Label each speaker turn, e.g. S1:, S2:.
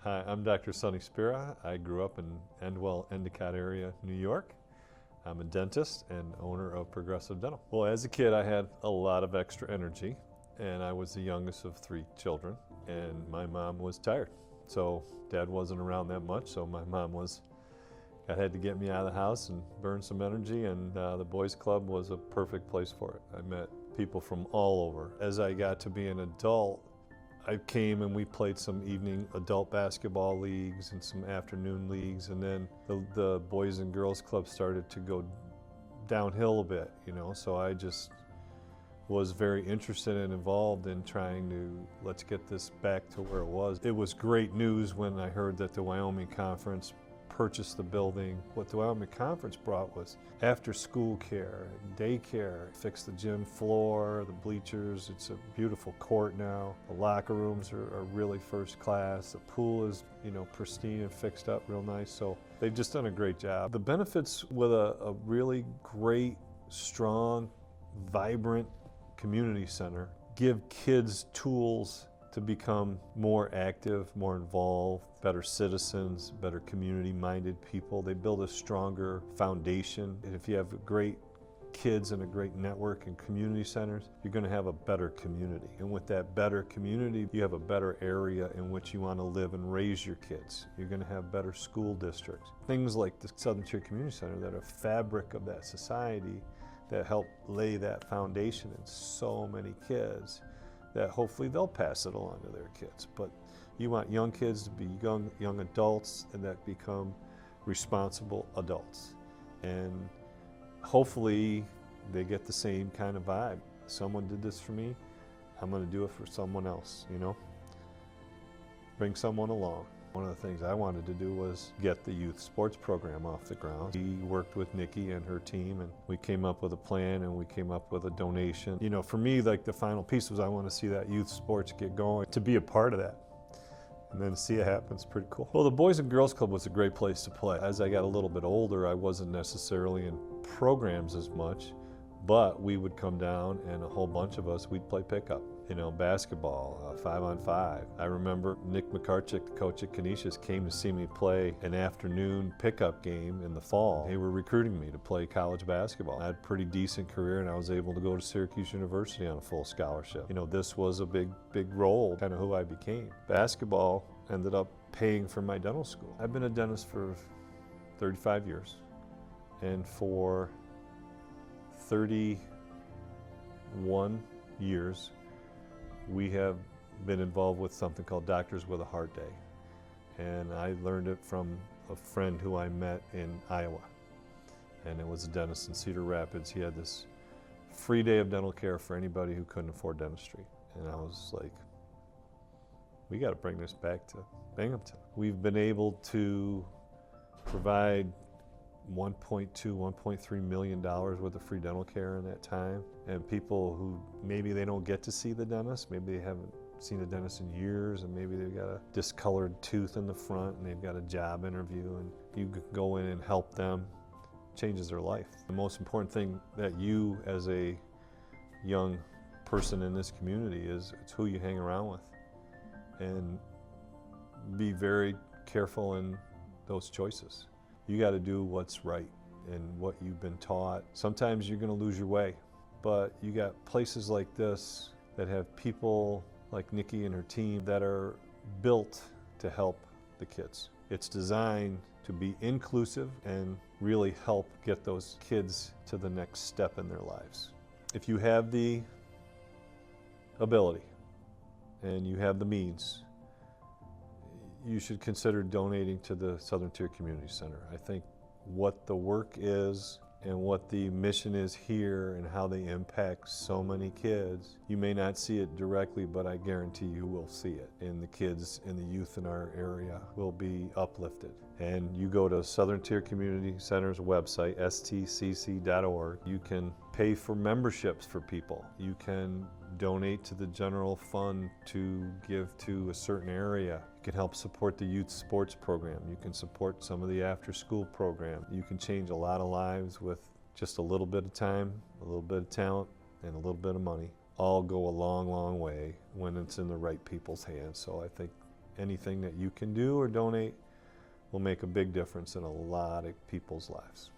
S1: Hi, I'm Dr. Sonny Spera. I grew up in Endwell, Endicott area, New York. I'm a dentist and owner of Progressive Dental. Well, as a kid, I had a lot of extra energy, and I was the youngest of 3 children, and my mom was tired. So Dad wasn't around that much, so my mom had to get me out of the house and burn some energy, and the boys club was a perfect place for it. I met people from all over. As I got to be an adult, I came and we played some evening adult basketball leagues and some afternoon leagues, and then the Boys and Girls Club started to go downhill a bit, so I just was very interested and involved in trying to, let's get this back to where it was. It was great news when I heard that the Wyoming Conference purchased the building. What the Wyoming Conference brought was after school care, daycare, fixed the gym floor, the bleachers. It's a beautiful court now. The locker rooms are really first class. The pool is, pristine and fixed up real nice. So they've just done a great job. The benefits with a really great, strong, vibrant community center give kids tools to become more active, more involved, better citizens, better community-minded people. They build a stronger foundation. And if you have great kids and a great network and community centers, you're going to have a better community. And with that better community, you have a better area in which you want to live and raise your kids. You're going to have better school districts. Things like the Southern Tier Community Center that are fabric of that society that help lay that foundation in so many kids, that hopefully they'll pass it along to their kids. But you want young kids to be young adults and that become responsible adults. And hopefully they get the same kind of vibe. Someone did this for me, I'm gonna do it for someone else, Bring someone along. One of the things I wanted to do was get the youth sports program off the ground. We worked with Nikki and her team, and we came up with a plan, and we came up with a donation. For me, like, the final piece was I want to see that youth sports get going, to be a part of that. And then to see it happen is pretty cool. Well, the Boys and Girls Club was a great place to play. As I got a little bit older, I wasn't necessarily in programs as much, but we would come down and a whole bunch of us, we'd play pickup. Basketball, 5-on-5. I remember Nick McCarchick, the coach at Canisius, came to see me play an afternoon pickup game in the fall. They were recruiting me to play college basketball. I had a pretty decent career, and I was able to go to Syracuse University on a full scholarship. This was a big role, kind of who I became. Basketball ended up paying for my dental school. I've been a dentist for 35 years, and for 31 years, we have been involved with something called Doctors with a Heart Day. And I learned it from a friend who I met in Iowa. And it was a dentist in Cedar Rapids. He had this free day of dental care for anybody who couldn't afford dentistry. And I was like, we got to bring this back to Binghamton. We've been able to provide $1.2, $1.3 million worth of free dental care in that time. And people who maybe they don't get to see the dentist, maybe they haven't seen a dentist in years, and maybe they've got a discolored tooth in the front and they've got a job interview, and you could go in and help them. It changes their life. The most important thing that you, as a young person in this community, is it's who you hang around with. And be very careful in those choices. You got to do what's right and what you've been taught. Sometimes you're going to lose your way, but you got places like this that have people like Nikki and her team that are built to help the kids. It's designed to be inclusive and really help get those kids to the next step in their lives. If you have the ability and you have the means, you should consider donating to the Southern Tier Community Center. I think what the work is and what the mission is here and how they impact so many kids, you may not see it directly, but I guarantee you will see it. And the kids and the youth in our area will be uplifted. And you go to Southern Tier Community Center's website, STCC.org. You can pay for memberships for people. You can donate to the general fund to give to a certain area. You can help support the youth sports program. You can support some of the after-school program. You can change a lot of lives with just a little bit of time, a little bit of talent, and a little bit of money. All go a long, long way when it's in the right people's hands. So I think anything that you can do or donate will make a big difference in a lot of people's lives.